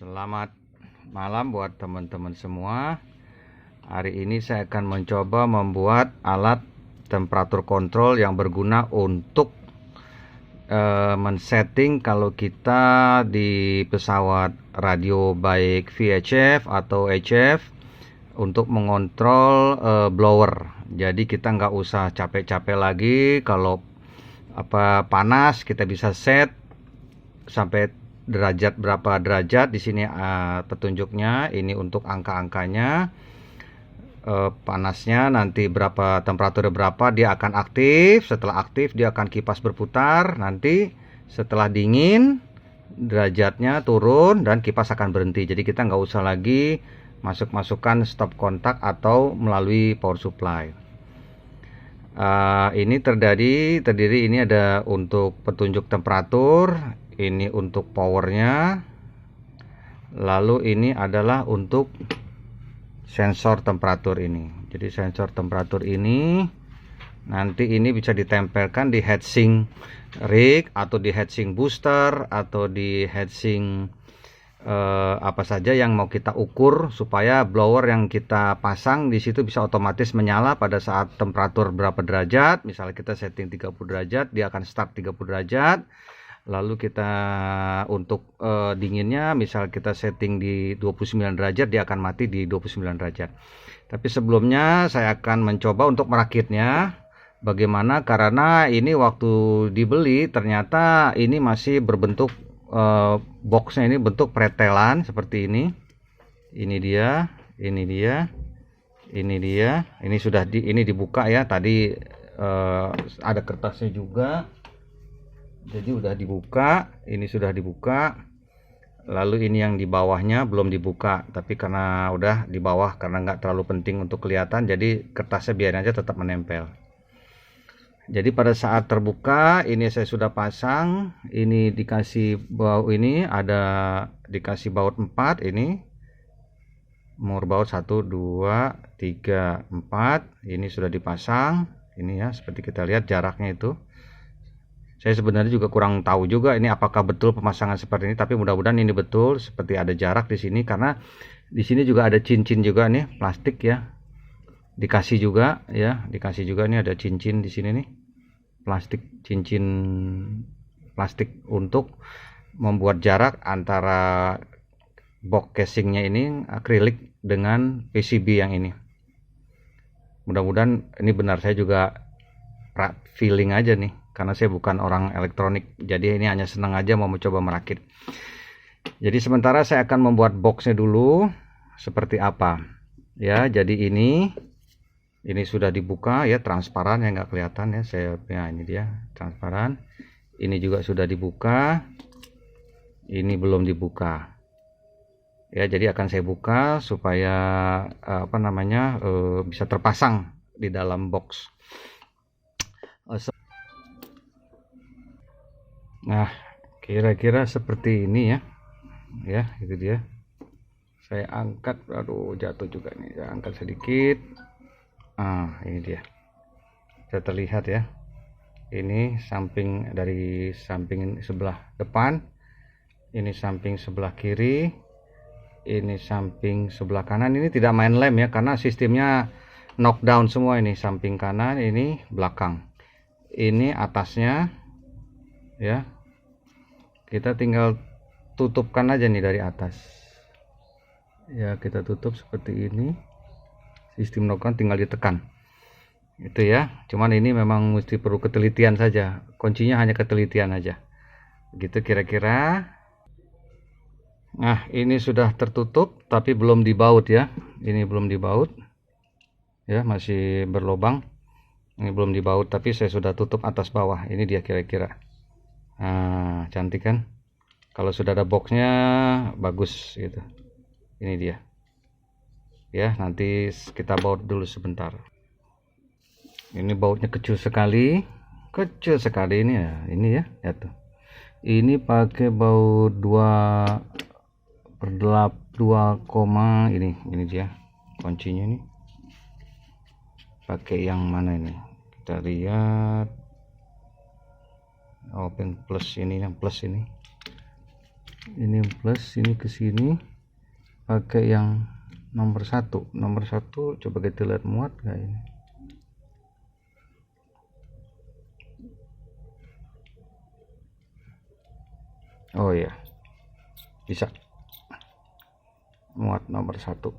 Selamat malam buat teman-teman semua. Hari ini saya akan mencoba membuat alat temperatur kontrol yang berguna untuk men-setting kalau kita di pesawat radio baik VHF atau HF untuk mengontrol blower. Jadi kita nggak usah capek-capek lagi. Kalau panas, kita bisa set sampai derajat berapa derajat. Di sini petunjuknya, ini untuk angka-angkanya. Panasnya nanti berapa, temperatur berapa, dia akan aktif. Setelah aktif dia akan kipas berputar. Nanti setelah dingin derajatnya turun dan kipas akan berhenti. Jadi kita nggak usah lagi masukkan stop kontak atau melalui power supply. Ini terdiri ini ada untuk petunjuk temperatur, ini untuk powernya, lalu ini adalah untuk sensor temperatur ini. Jadi sensor temperatur ini nanti ini bisa ditempelkan di heatsink rig atau di heatsink booster atau di heatsink apa saja yang mau kita ukur, supaya blower yang kita pasang di situ bisa otomatis menyala pada saat temperatur berapa derajat. Misalnya kita setting 30 derajat, dia akan start 30 derajat. Lalu kita untuk dinginnya misal kita setting di 29 derajat, dia akan mati di 29 derajat. Tapi sebelumnya saya akan mencoba untuk merakitnya. Bagaimana? Karena ini waktu dibeli ternyata ini masih berbentuk boxnya ini bentuk pretelan seperti ini. Ini dia, ini dia, ini dia. Ini sudah ini dibuka ya. Tadi ada kertasnya juga. Jadi udah dibuka, ini sudah dibuka. Lalu ini yang di bawahnya belum dibuka, tapi karena udah di bawah karena nggak terlalu penting untuk kelihatan, jadi kertasnya biarin aja tetap menempel. Jadi pada saat terbuka ini saya sudah pasang, ini dikasih baut, ini ada dikasih baut 4, ini mur baut 1 2 3 4, ini sudah dipasang. Ini ya, seperti kita lihat jaraknya itu. Saya sebenarnya juga kurang tahu juga ini apakah betul pemasangan seperti ini, tapi mudah-mudahan ini betul, seperti ada jarak di sini karena di sini juga ada cincin juga nih, plastik ya. Dikasih juga ya, dikasih juga nih ada cincin di sini nih. Cincin plastik untuk membuat jarak antara box casingnya ini akrilik dengan PCB yang ini. Mudah-mudahan ini benar, saya juga feeling aja nih karena saya bukan orang elektronik, jadi ini hanya senang aja mau mencoba merakit. Jadi sementara saya akan membuat boxnya dulu seperti apa ya. Jadi ini sudah dibuka ya, transparan ya, nggak kelihatan ya saya ya, ini dia transparan. Ini juga sudah dibuka, ini belum dibuka ya. Jadi akan saya buka supaya bisa terpasang di dalam box. Nah, kira-kira seperti ini ya itu dia. Saya angkat, aduh jatuh juga nih, saya angkat sedikit. Ini dia, bisa terlihat ya, ini samping, dari samping sebelah depan, ini samping sebelah kiri, ini samping sebelah kanan. Ini tidak main lem ya karena sistemnya knockdown semua. Ini samping kanan, ini belakang, ini atasnya ya. Kita tinggal tutupkan aja nih dari atas ya, kita tutup seperti ini. Sistem knockdown tinggal ditekan itu ya, cuman ini memang mesti perlu ketelitian saja, kuncinya hanya ketelitian aja gitu kira-kira. Nah, ini sudah tertutup tapi belum dibaut ya, ini belum dibaut ya, masih berlubang. Ini belum dibaut tapi saya sudah tutup atas bawah. Ini dia kira-kira. Nah, cantik kan? Kalau sudah ada boxnya bagus gitu. Ini dia ya, nanti kita baut dulu sebentar. Ini bautnya kecil sekali ini ya, ini ya tuh. Ini pakai baut 2/2, ini dia kuncinya nih. Pakai yang mana ini, kita lihat. Open plus, ini yang plus ini. ini plus, ini ke sini pakai yang nomor satu. Coba kita lihat muat nggak ini. Oh ya, bisa muat nomor satu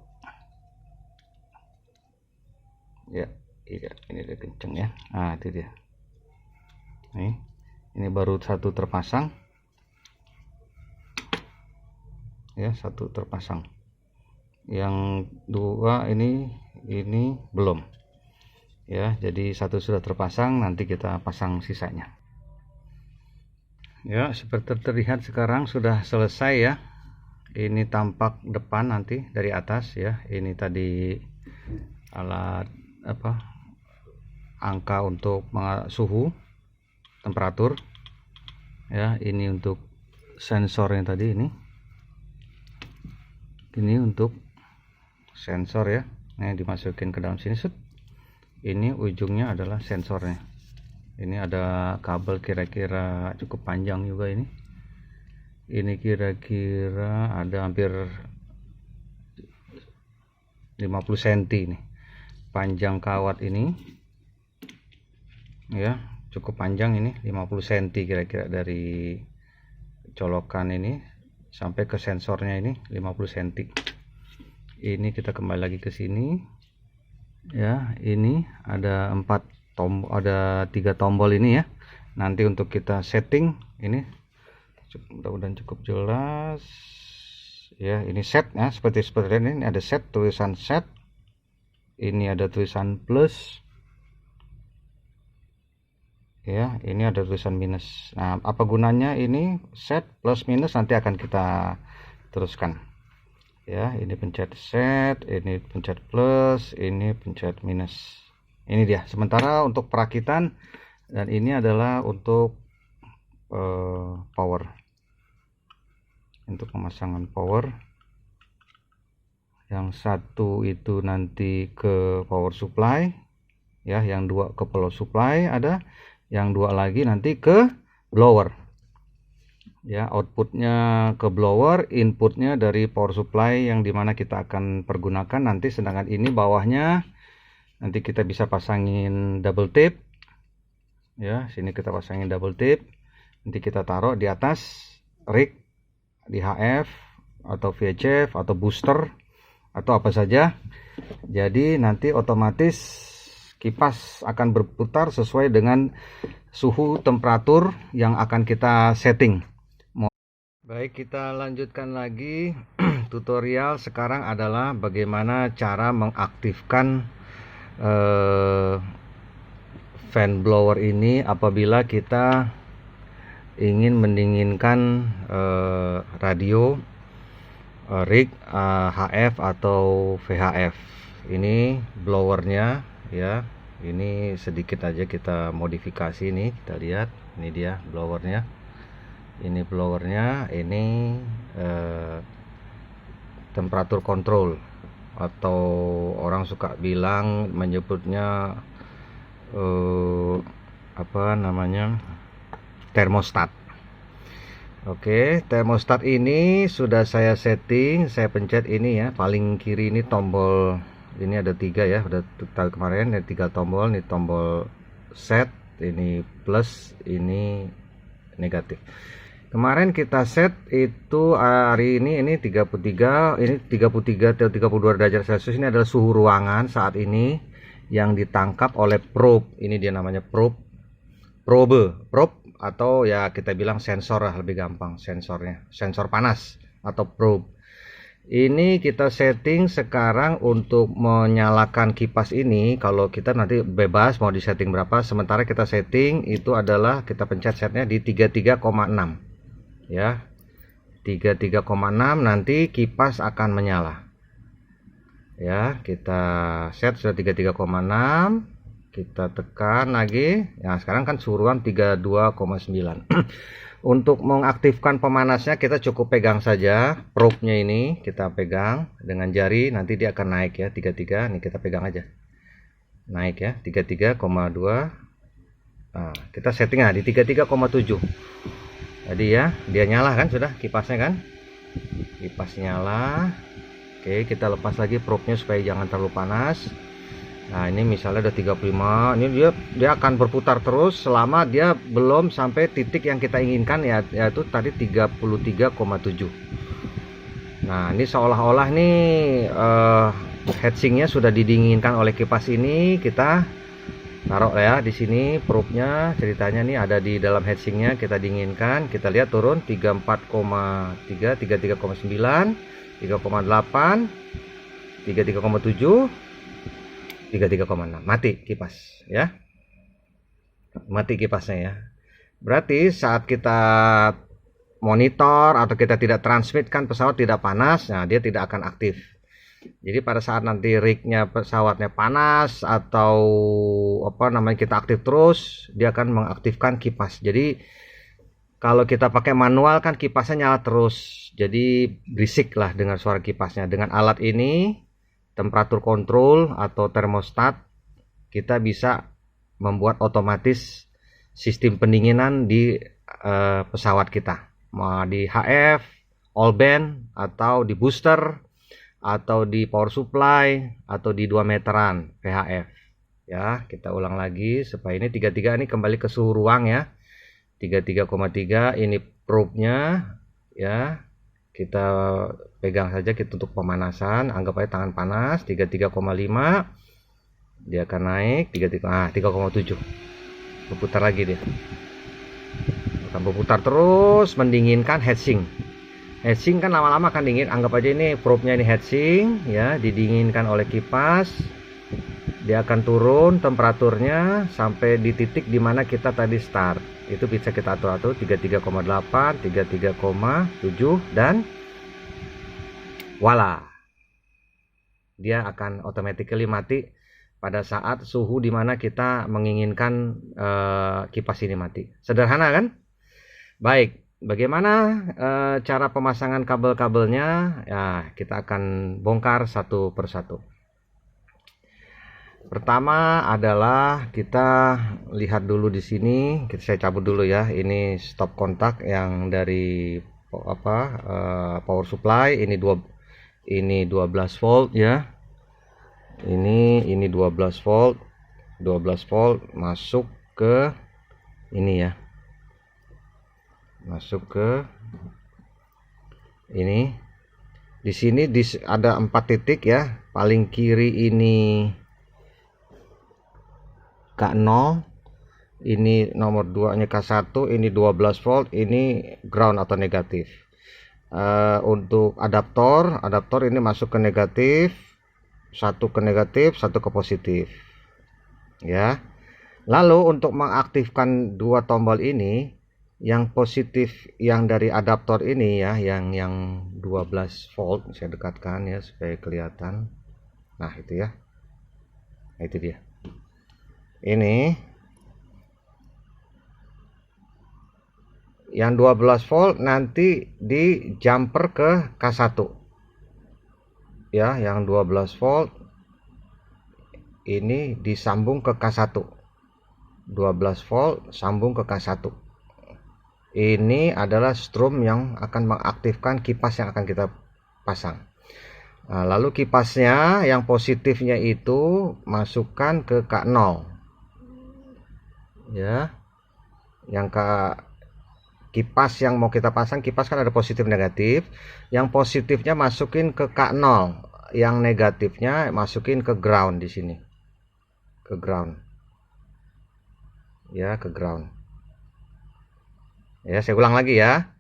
ya. Iya, ini udah kenceng ya. Nah, itu dia nih, ini baru satu terpasang ya, satu terpasang, yang dua ini belum ya. Jadi satu sudah terpasang, nanti kita pasang sisanya ya. Seperti terlihat sekarang sudah selesai ya. Ini tampak depan nanti dari atas ya. Ini tadi alat angka untuk suhu temperatur ya. Ini untuk sensornya tadi, ini untuk sensor ya. Nah, dimasukin ke dalam sini set. Ini ujungnya adalah sensornya. Ini ada kabel kira-kira cukup panjang juga ini. Ini kira-kira ada hampir 50 cm nih panjang kawat ini ya, cukup panjang ini, 50 cm kira-kira dari colokan ini sampai ke sensornya ini 50 cm. Ini kita kembali lagi ke sini ya. Ini ada 3 tombol ini ya. Nanti untuk kita setting ini, mudah-mudahan cukup jelas ya. Ini set ya, seperti ini ada set, tulisan set, ini ada tulisan plus ya, ini ada tulisan minus. Nah, apa gunanya ini set plus minus, nanti akan kita teruskan ya. Ini pencet set, ini pencet plus, ini pencet minus. Ini dia sementara untuk perakitan, dan ini adalah untuk power, untuk pemasangan power. Yang satu itu nanti ke power supply ya, yang dua ke power supply ada, yang dua lagi nanti ke blower ya. Outputnya ke blower, inputnya dari power supply yang dimana kita akan pergunakan nanti. Sedangkan ini bawahnya nanti kita bisa pasangin double tip ya. Sini kita pasangin double tip, nanti kita taruh di atas rig, di HF atau VHF atau booster atau apa saja. Jadi nanti otomatis kipas akan berputar sesuai dengan suhu temperatur yang akan kita setting. Baik, kita lanjutkan lagi. Tutorial sekarang adalah bagaimana cara mengaktifkan fan blower ini apabila kita ingin mendinginkan radio rig HF atau VHF. Ini blowernya ya. Ini sedikit aja kita modifikasi nih, kita lihat. Ini dia blowernya. Ini blowernya, ini temperatur control, atau orang suka bilang menyebutnya apa namanya, termostat. Oke, termostat ini sudah saya setting. Saya pencet ini ya, paling kiri ini tombol, ini ada 3 ya, udah tahu kemarin ada 3 tombol. Ini tombol set, ini plus, ini negatif. Kemarin kita set itu hari ini 33, ini 33 atau 32 derajat Celcius. Ini adalah suhu ruangan saat ini yang ditangkap oleh probe. Ini dia namanya probe atau ya kita bilang sensor lah, lebih gampang sensornya, sensor panas atau probe. Ini kita setting sekarang untuk menyalakan kipas ini. Kalau kita nanti bebas mau disetting berapa, sementara kita setting itu adalah kita pencet setnya di 33,6 ya, 33,6. nanti kipas akan menyala ya. Kita set sudah 33,6, kita tekan lagi ya. Sekarang kan suhu ruang 32,9. Untuk mengaktifkan pemanasnya kita cukup pegang saja probe-nya, ini kita pegang dengan jari, nanti dia akan naik ya 33. Ini kita pegang aja, naik ya 33,2. Nah, kita setting di 33,7 Jadi ya, dia nyala kan, sudah kipasnya kan, kipas nyala. Oke, kita lepas lagi probe-nya supaya jangan terlalu panas. Nah, ini misalnya udah 35, ini dia akan berputar terus selama dia belum sampai titik yang kita inginkan ya, yaitu tadi 33,7. Nah, ini seolah-olah nih heatsinknya sudah didinginkan oleh kipas ini. Kita taruh ya di sini probe-nya, ceritanya nih ada di dalam heatsinknya, kita dinginkan. Kita lihat turun 34,3, 33,9, 3,8, 33,7, 33,6. Mati kipas ya, mati kipasnya ya. Berarti saat kita monitor atau kita tidak transmitkan pesawat tidak panas, nah dia tidak akan aktif. Jadi pada saat nanti rignya pesawatnya panas atau apa namanya kita aktif terus, dia akan mengaktifkan kipas. Jadi kalau kita pakai manual kan kipasnya nyala terus, jadi berisik lah dengar suara kipasnya. Dengan alat ini, temperatur kontrol atau termostat, kita bisa membuat otomatis sistem pendinginan di pesawat kita, mau di HF, all band, atau di booster, atau di power supply, atau di 2 meteran VHF ya. Kita ulang lagi supaya ini 33 ini kembali ke suhu ruang ya, 33,3. ini probe-nya ya, kita pegang saja, kita untuk pemanasan, anggap aja tangan panas. 33,5, dia akan naik 3,7, berputar lagi, dia akan berputar terus mendinginkan heatsink. Heatsink kan lama-lama akan dingin. Anggap aja ini probe-nya ini heatsink ya, didinginkan oleh kipas. Dia akan turun temperaturnya sampai di titik dimana kita tadi start. Itu bisa kita atur-atur 33,8, 33,7, dan voila, dia akan automatically mati pada saat suhu dimana kita menginginkan kipas ini mati. Sederhana kan? Baik, bagaimana cara pemasangan kabel-kabelnya? Ya, kita akan bongkar satu persatu. Pertama adalah kita lihat dulu di sini. Saya cabut dulu ya. Ini stop kontak yang dari power supply. Ini 12 volt ya. Ini 12 volt. 12 volt masuk ke ini ya. Masuk ke ini. Di sini ada 4 titik ya. Paling kiri ini K0, ini nomor 2 nya K1, ini 12 volt, ini ground atau negatif. Untuk adaptor ini masuk ke negatif, satu ke negatif, satu ke positif ya. Lalu untuk mengaktifkan dua tombol ini, yang positif yang dari adaptor ini ya, yang 12 volt, saya dekatkan ya supaya kelihatan. Nah itu ya, nah, itu dia. Ini yang 12 volt nanti di jumper ke K1 ya, yang 12 volt ini disambung ke K1, 12 volt sambung ke K1. Ini adalah strom yang akan mengaktifkan kipas yang akan kita pasang. Nah, lalu kipasnya yang positifnya itu masukkan ke K0 ya. Yang kipas yang mau kita pasang, kipas kan ada positif negatif. Yang positifnya masukin ke K0, yang negatifnya masukin ke ground di sini. Ke ground. Ya, ke ground. Ya, saya ulang lagi ya.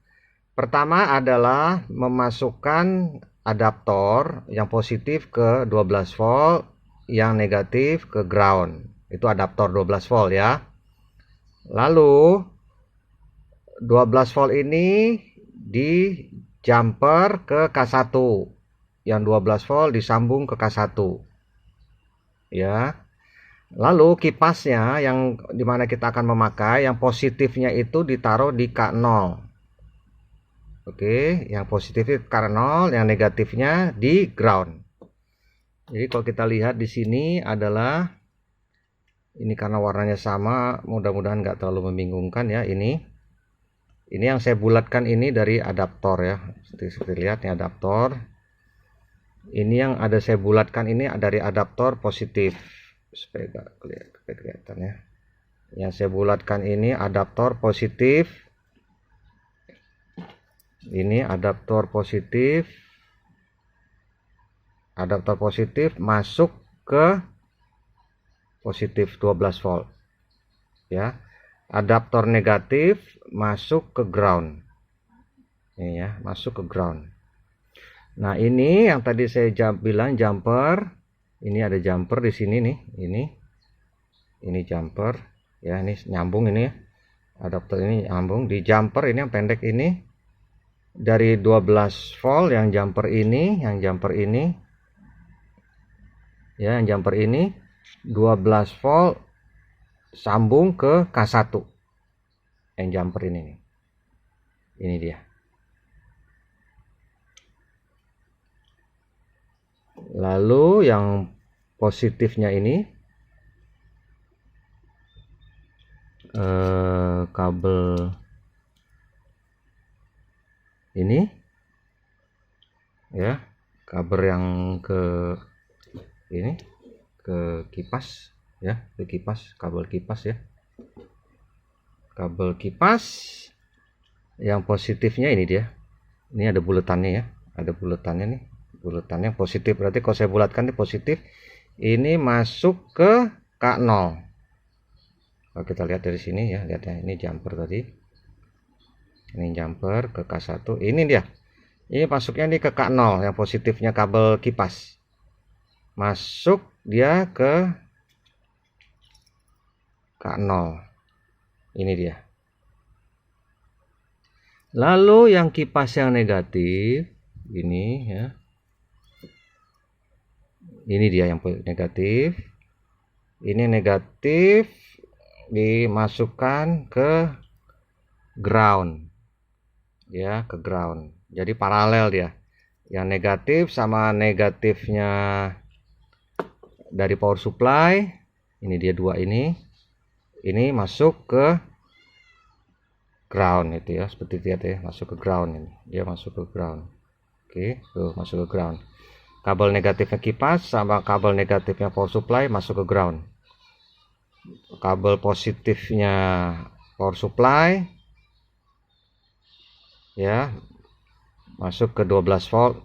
Pertama adalah memasukkan adaptor yang positif ke 12 volt, yang negatif ke ground. Itu adaptor 12 volt ya. Lalu 12 volt ini di jumper ke K1. Yang 12 volt disambung ke K1. Ya. Lalu kipasnya yang dimana kita akan memakai, yang positifnya itu ditaruh di K0. Oke, yang positifnya K0, yang negatifnya di ground. Jadi kalau kita lihat di sini adalah, ini karena warnanya sama, mudah-mudahan nggak terlalu membingungkan ya. Ini Ini yang saya bulatkan ini dari adaptor ya, seperti lihat ini adaptor. Ini yang ada saya bulatkan ini dari adaptor positif, supaya gak kelihatan ya. Yang saya bulatkan ini adaptor positif. Ini adaptor positif. Adaptor positif masuk ke positif 12 volt ya. Adaptor negatif masuk ke ground. Ini ya, masuk ke ground. Nah, ini yang tadi saya bilang jumper. Ini ada jumper di sini nih, ini jumper ya, ini nyambung ini ya. Adaptor ini nyambung di jumper ini yang pendek ini dari 12 volt yang jumper ini ya, yang jumper ini 12 volt sambung ke K1 yang jumper ini nih. Ini dia. Lalu yang positifnya ini kabel ini ya, kabel yang ke ini ke kipas ya, ke kipas, kabel kipas ya, kabel kipas yang positifnya ini dia. Ini ada bulatannya ya, ada bulatannya nih, bulatannya positif, berarti kalau saya bulatkan ini positif. Ini masuk ke K0. Kalau kita lihat dari sini ya, lihat ya, ini jumper tadi, ini jumper ke K1, ini dia, ini masuknya nih ke K0 yang positifnya kabel kipas, masuk dia ke K0, ini dia. Lalu yang kipas yang negatif ini ya, ini dia yang negatif, ini negatif dimasukkan ke ground ya, ke ground, jadi paralel dia, yang negatif sama negatifnya dari power supply, ini dia dua ini masuk ke ground itu ya, seperti lihat ya, masuk ke ground, ini dia masuk ke ground. Oke, tuh masuk ke ground. Kabel negatifnya kipas sama kabel negatifnya power supply masuk ke ground. Kabel positifnya power supply ya masuk ke 12 volt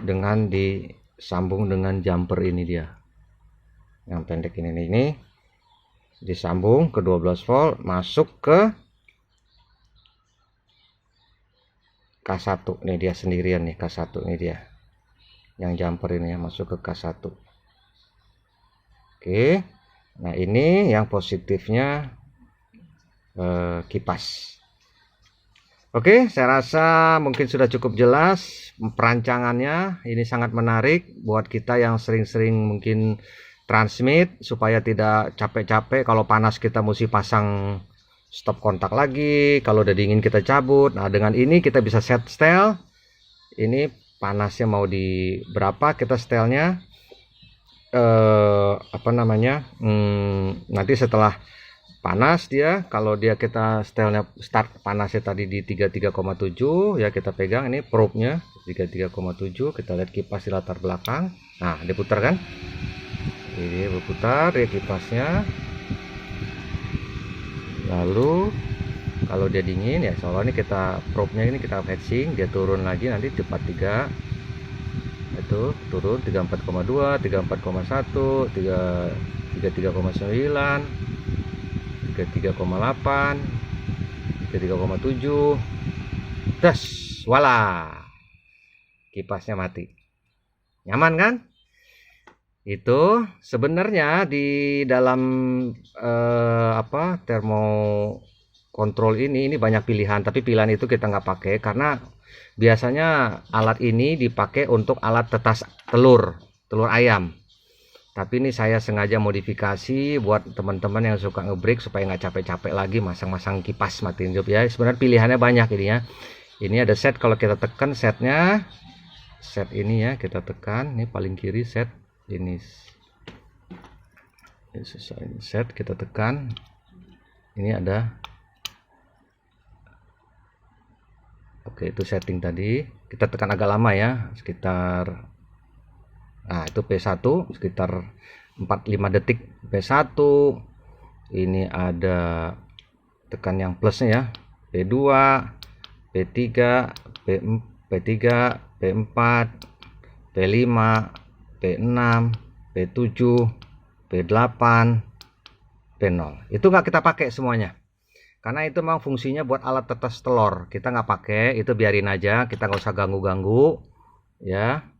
dengan disambung dengan jumper ini dia. Yang pendek ini disambung ke 12 volt masuk ke K1. Ini dia sendirian nih, K1 ini dia. Yang jumper ini ya, masuk ke K1. Oke. Nah, ini yang positifnya kipas. Oke, saya rasa mungkin sudah cukup jelas perancangannya. Ini sangat menarik buat kita yang sering-sering mungkin transmit, supaya tidak capek-capek kalau panas kita mesti pasang stop kontak lagi, kalau udah dingin kita cabut. Nah, dengan ini kita bisa set setel. Ini panasnya mau di berapa, kita setelnya nanti setelah panas dia, kalau dia kita setelnya start panasnya tadi di 33,7 ya, kita pegang ini probe-nya 33,7, kita lihat kipas di latar belakang. Nah, diputar kan, ini berputar ya kipasnya. Lalu kalau dia dingin ya, soalnya ini kita probe-nya ini kita fetching, dia turun lagi nanti cepat 3 itu turun 34,2, 34,1, 33,9, 33,8, 33,7. Das, wala, kipasnya mati. Nyaman kan? Itu sebenarnya di dalam termokontrol ini banyak pilihan, tapi pilihan itu kita nggak pakai karena biasanya alat ini dipakai untuk alat tetas telur ayam. Tapi ini saya sengaja modifikasi buat teman-teman yang suka ngebreak supaya nggak capek-capek lagi masang-masang kipas matiin job ya. Sebenarnya pilihannya banyak ini ya. Ini ada set, kalau kita tekan setnya, set ini ya, kita tekan, ini paling kiri set ini set, kita tekan, ini ada Oke, itu setting tadi. Kita tekan agak lama ya, sekitar, nah itu P1 sekitar 45 detik P1. Ini ada tekan yang plusnya ya, P2, P3, P3, P4, P5, P6, P7, P8, P0. Itu nggak kita pakai semuanya, karena itu memang fungsinya buat alat tetes telur. Kita nggak pakai, itu biarin aja, kita nggak usah ganggu-ganggu ya.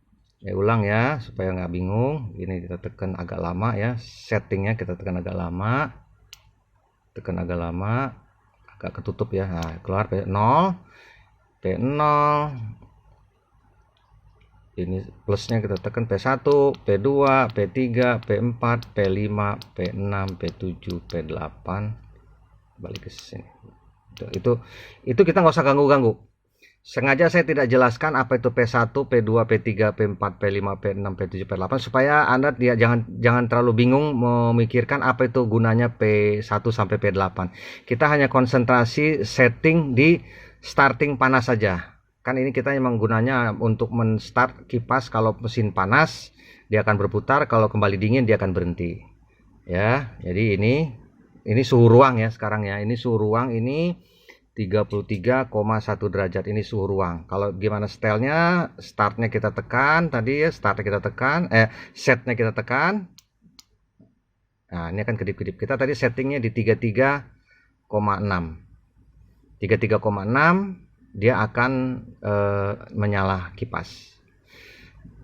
Ulang ya supaya nggak bingung. Ini kita tekan agak lama ya, settingnya kita tekan agak lama, agak ketutup ya. Nah, keluar P0, P0. Ini plusnya kita tekan P1, P2, P3, P4, P5, P6, P7, P8. Balik ke sini. Itu kita nggak usah ganggu-ganggu. Sengaja saya tidak jelaskan apa itu P1, P2, P3, P4, P5, P6, P7, P8 supaya Anda jangan terlalu bingung memikirkan apa itu gunanya P1 sampai P8. Kita hanya konsentrasi setting di starting panas saja. Kan ini kita memang gunanya untuk menstart kipas. Kalau mesin panas dia akan berputar, kalau kembali dingin dia akan berhenti. Ya, jadi ini suhu ruang ya sekarang ya. Ini suhu ruang ini 33,1 derajat, ini suhu ruang. Kalau gimana stylenya, startnya kita tekan tadi ya, setnya kita tekan. Nah, ini akan kedip-kedip. Kita tadi settingnya di 33,6. 33,6 dia akan menyala kipas.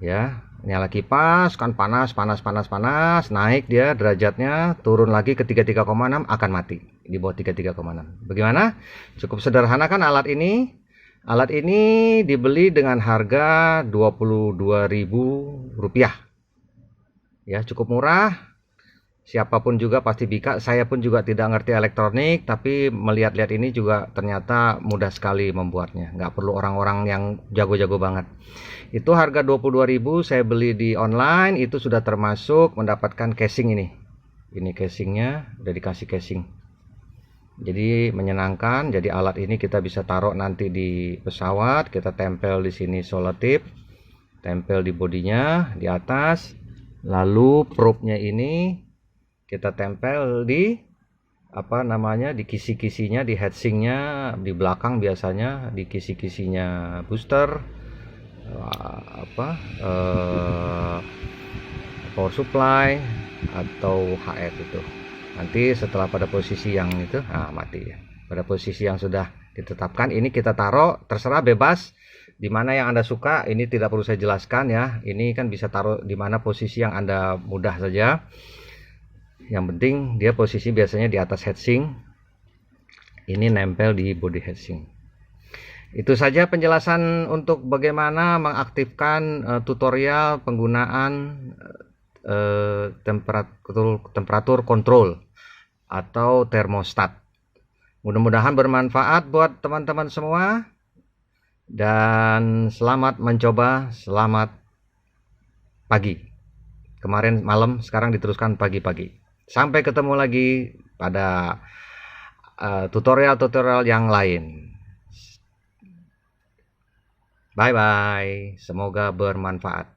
Ya, nyala kipas kan panas, naik dia derajatnya, turun lagi ke 33,6 akan mati di bawah 33,6. Bagaimana? Cukup sederhana kan alat ini? Alat ini dibeli dengan harga Rp22.000. Ya, cukup murah. Siapapun juga pasti bisa. Saya pun juga tidak ngerti elektronik, tapi melihat-lihat ini juga ternyata mudah sekali membuatnya. Nggak perlu orang-orang yang jago-jago banget. Itu harga 22.000, saya beli di online, itu sudah termasuk mendapatkan casing ini. Ini casingnya, udah dikasih casing. Jadi menyenangkan. Jadi alat ini kita bisa taruh nanti di pesawat, kita tempel di sini selotip, tempel di bodinya di atas, lalu probe-nya ini kita tempel di di kisi-kisinya, di heatsink-nya di belakang, biasanya di kisi-kisinya booster, power supply atau HF itu. Nanti setelah pada posisi yang itu, mati ya. Pada posisi yang sudah ditetapkan, ini kita taruh, terserah bebas di mana yang Anda suka. Ini tidak perlu saya jelaskan ya. Ini kan bisa taruh di mana posisi yang Anda mudah saja. Yang penting dia posisi biasanya di atas heatsink. Ini nempel di body heatsink. Itu saja penjelasan untuk bagaimana mengaktifkan tutorial penggunaan temperatur kontrol atau termostat. Mudah-mudahan bermanfaat buat teman-teman semua, dan selamat mencoba. Selamat pagi. Kemarin malam, sekarang diteruskan pagi-pagi. Sampai ketemu lagi pada tutorial-tutorial yang lain. Bye bye, semoga bermanfaat.